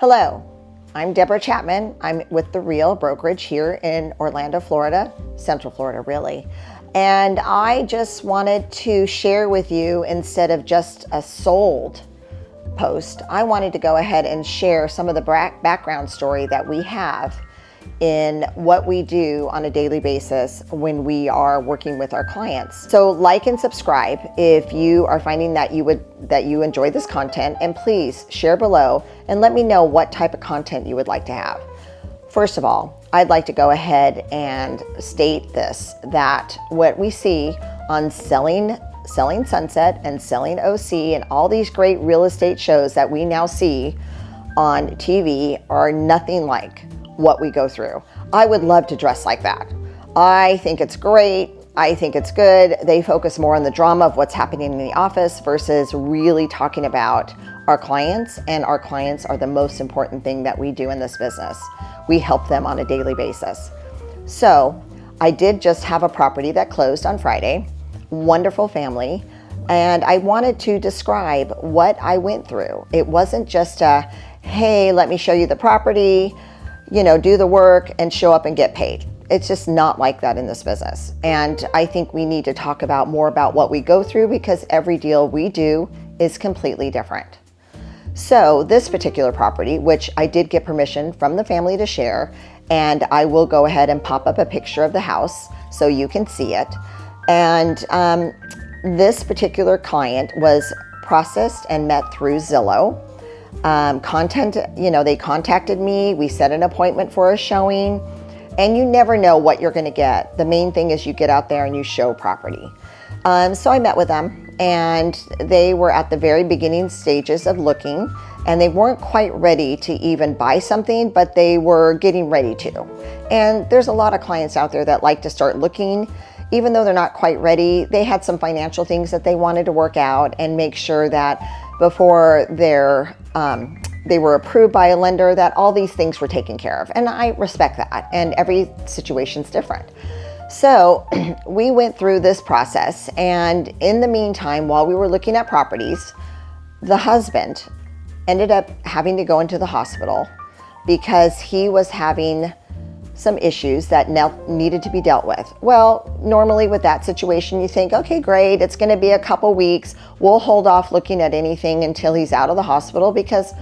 Hello, I'm Deborah Chapman. I'm with The Real Brokerage here in Orlando, Florida, Central Florida, really. And I just wanted to share with you, instead of just a sold post, I wanted to go ahead and share some of the background story that we have in what we do on a daily basis when we are working with our clients. So like and subscribe if you are finding that you enjoy this content, and please share below and let me know what type of content you would like to have. First of all, I'd like to go ahead and state this, that what we see on Selling Sunset and Selling OC and all these great real estate shows that we now see on TV are nothing like what we go through. I would love to dress like that. I think it's great. I think it's good. They focus more on the drama of what's happening in the office versus really talking about our clients, and our clients are the most important thing that we do in this business. We help them on a daily basis. So I did just have a property that closed on Friday. Wonderful family. And I wanted to describe what I went through. It wasn't just a, hey, let me show you the property, do the work and show up and get paid. It's just not like that in this business. And I think we need to talk more about what we go through, because every deal we do is completely different. So this particular property, which I did get permission from the family to share, and I will go ahead and pop up a picture of the house so you can see it. And this particular client was processed and met through Zillow. They contacted me, we set an appointment for a showing, and you never know what you're going to get. The main thing is you get out there and you show property. So I met with them, and they were at the very beginning stages of looking, and they weren't quite ready to even buy something, but they were getting ready to. And there's a lot of clients out there that like to start looking, even though they're not quite ready. They had some financial things that they wanted to work out and make sure that before they were approved by a lender, that all these things were taken care of. And I respect that, and every situation's different. So we went through this process, and in the meantime, while we were looking at properties, the husband ended up having to go into the hospital because he was having some issues that needed to be dealt with. Well, normally with that situation, you think, okay, great, it's going to be a couple weeks. We'll hold off looking at anything until he's out of the hospital, because,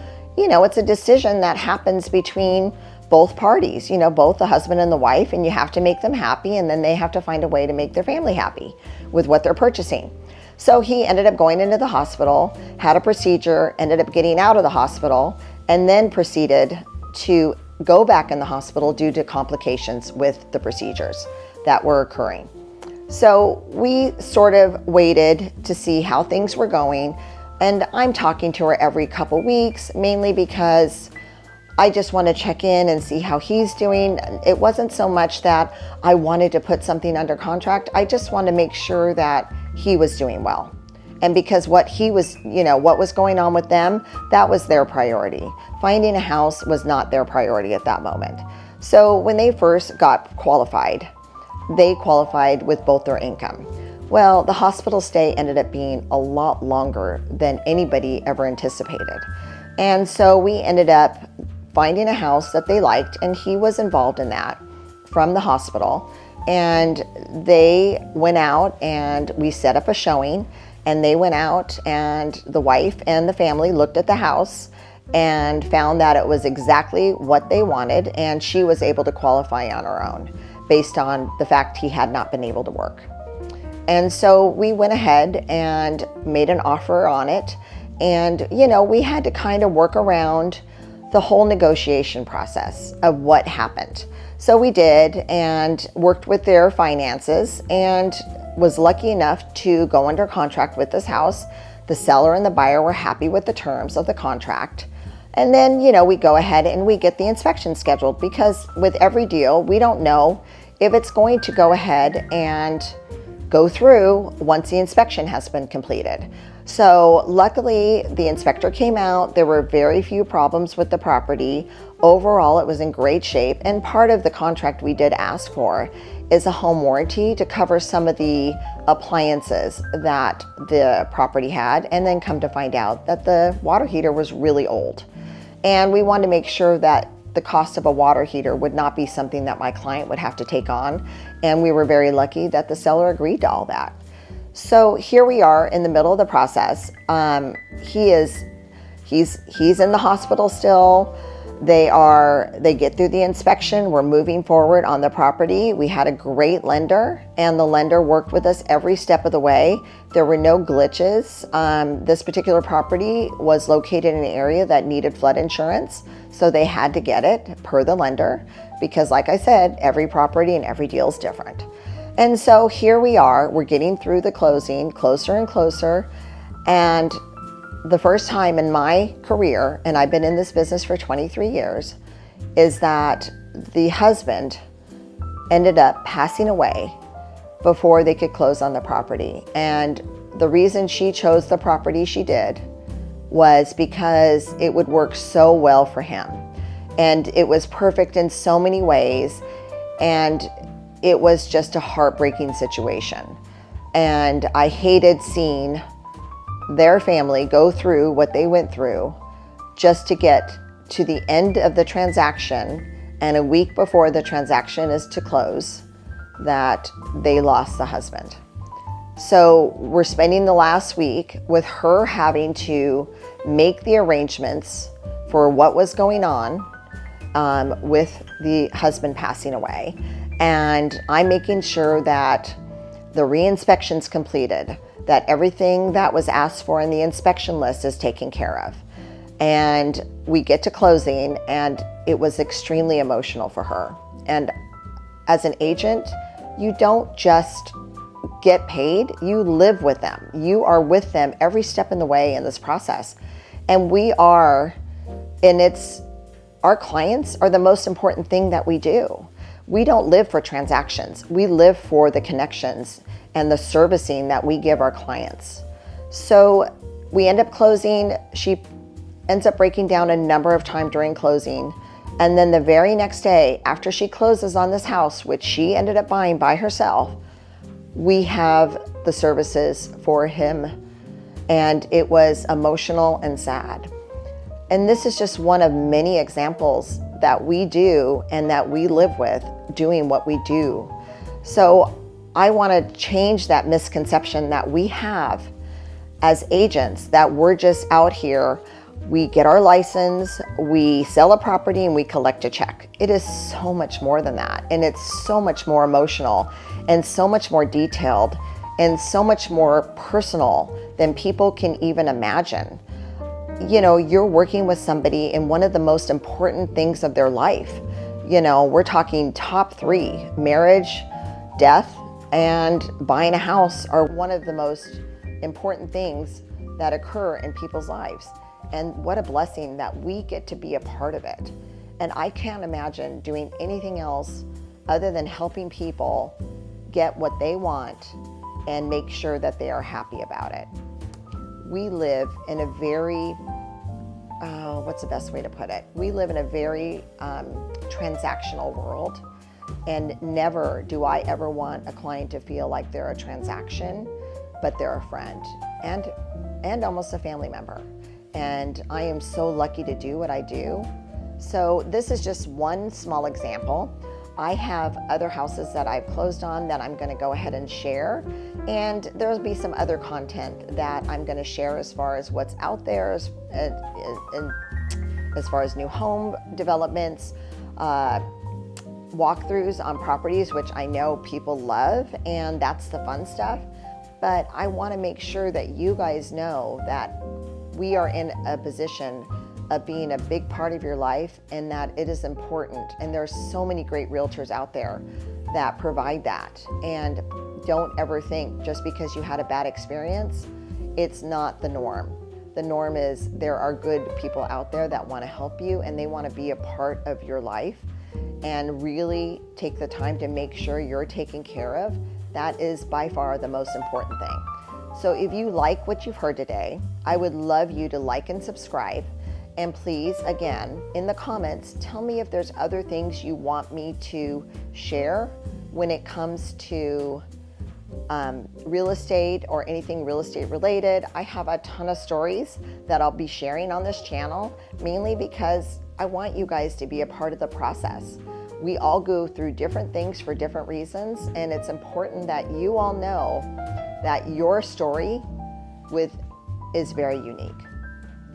it's a decision that happens between both parties, both the husband and the wife, and you have to make them happy, and then they have to find a way to make their family happy with what they're purchasing. So he ended up going into the hospital, had a procedure, ended up getting out of the hospital, and then proceeded to go back in the hospital due to complications with the procedures that were occurring. So we sort of waited to see how things were going, and I'm talking to her every couple weeks, mainly because I just want to check in and see how he's doing. It wasn't so much that I wanted to put something under contract. I just wanted to make sure that he was doing well. And because what was going on with them, that was their priority. Finding a house was not their priority at that moment. So when they first got qualified, they qualified with both their income. Well, the hospital stay ended up being a lot longer than anybody ever anticipated. And so we ended up finding a house that they liked, and he was involved in that from the hospital. And they went out and we set up a showing, and they went out, and the wife and the family looked at the house and found that it was exactly what they wanted, and she was able to qualify on her own based on the fact he had not been able to work. And so we went ahead and made an offer on it, and we had to kind of work around the whole negotiation process of what happened. So we did, and worked with their finances, and was lucky enough to go under contract with this house. The seller and the buyer were happy with the terms of the contract. And then, we go ahead and we get the inspection scheduled, because with every deal, we don't know if it's going to go ahead and go through once the inspection has been completed. So luckily, the inspector came out. There were very few problems with the property. Overall, it was in great shape. And part of the contract we did ask for is a home warranty to cover some of the appliances that the property had, and then come to find out that the water heater was really old. And we wanted to make sure that the cost of a water heater would not be something that my client would have to take on. And we were very lucky that the seller agreed to all that. So here we are in the middle of the process. He's in the hospital still. They get through the inspection. We're moving forward on the property. We had a great lender, and the lender worked with us every step of the way. There were no glitches. This particular property was located in an area that needed flood insurance, so they had to get it per the lender, because like I said, every property and every deal is different. And so here we are, we're getting through the closing, closer and closer, and the first time in my career, and I've been in this business for 23 years, is that the husband ended up passing away before they could close on the property. And the reason she chose the property she did was because it would work so well for him. And it was perfect in so many ways. And it was just a heartbreaking situation. And I hated seeing their family go through what they went through just to get to the end of the transaction, and a week before the transaction is to close, that they lost the husband. So we're spending the last week with her having to make the arrangements for what was going on with the husband passing away. And I'm making sure that the re-inspection's completed, that everything that was asked for in the inspection list is taken care of. And we get to closing, and it was extremely emotional for her. And as an agent, you don't just get paid, you live with them. You are with them every step in the way in this process. And our clients are the most important thing that we do. We don't live for transactions. We live for the connections and the servicing that we give our clients. So we end up closing. She ends up breaking down a number of times during closing. And then the very next day, after she closes on this house, which she ended up buying by herself, we have the services for him. And it was emotional and sad. And this is just one of many examples that we do and that we live with doing what we do. So I want to change that misconception that we have as agents, that we're just out here, we get our license, we sell a property, and we collect a check. It is so much more than that. And it's so much more emotional and so much more detailed and so much more personal than people can even imagine. You know, you're working with somebody in one of the most important things of their life. You know, we're talking top 3, marriage, death, and buying a house are one of the most important things that occur in people's lives. And what a blessing that we get to be a part of it. And I can't imagine doing anything else other than helping people get what they want and make sure that they are happy about it. We live in a very, what's the best way to put it? We live in a very transactional world. And never do I ever want a client to feel like they're a transaction, but they're a friend and almost a family member. And I am so lucky to do what I do. So this is just one small example. I have other houses that I've closed on that I'm going to go ahead and share. And there'll be some other content that I'm going to share as far as what's out there, as far as new home developments, walkthroughs on properties, which I know people love, and that's the fun stuff. But I want to make sure that you guys know that we are in a position of being a big part of your life, and that it is important. And there's so many great realtors out there that provide that. And don't ever think just because you had a bad experience, it's not the norm. The norm is there are good people out there that want to help you, and they want to be a part of your life and really take the time to make sure you're taken care of. That is by far the most important thing. So if you like what you've heard today, I would love you to like and subscribe. And please, again, in the comments, tell me if there's other things you want me to share when it comes to real estate or anything real estate related. I have a ton of stories that I'll be sharing on this channel, mainly because I want you guys to be a part of the process. We all go through different things for different reasons, and it's important that you all know that your story is very unique.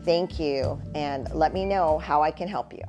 Thank you, and let me know how I can help you.